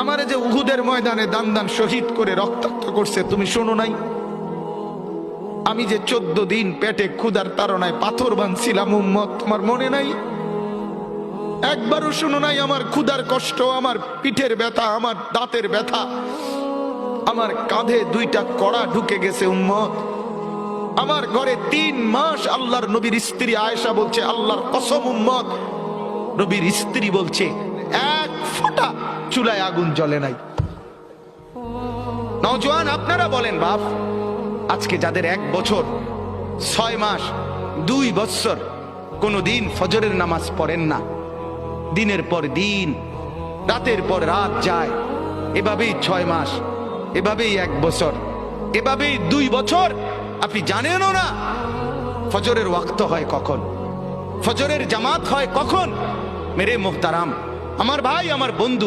আমারে যে উহুদের ময়দানে দান দান শহীদ করে রক্তাক্ত করছে, তুমি শোনো নাই? আমি যে 14 দিন পেটে ক্ষুধার তাড়নায় পাথর বাঁধছিলাম উম্মত, তোমার মনে নাই? একবারও শোনো নাই আমার ক্ষুধার কষ্ট, আমার পিঠের ব্যথা, আমার দাঁতের ব্যথা, আমার কাঁধে 2টা কড়া ঢুকে গেছে উম্মত। আমার ঘরে 3 মাস আল্লাহর নবীর স্ত্রী আয়েশা বলছে, আল্লাহর কসম উম্মত, নবীর স্ত্রী বলছে 1 ফোঁটা চুলায় আগুন জ্বলে নাই। নওজোয়ান আপনারা বলেন বাপ, আজকে যাদের 1 বছর 6 মাস 2 বছর কোনদিন ফজরের নামাজ পড়েন না, দিনের পর দিন রাতের পর রাত যায়, এভাবেই 6 মাস, এভাবেই 1 বছর, এভাবেই 2 বছর, আপনি জানেনও না ফজরের ওয়াক্ত হয় কখন, ফজরের জামাত হয় কখন। মেরে মুহতারাম, আমার ভাই, আমার বন্ধু।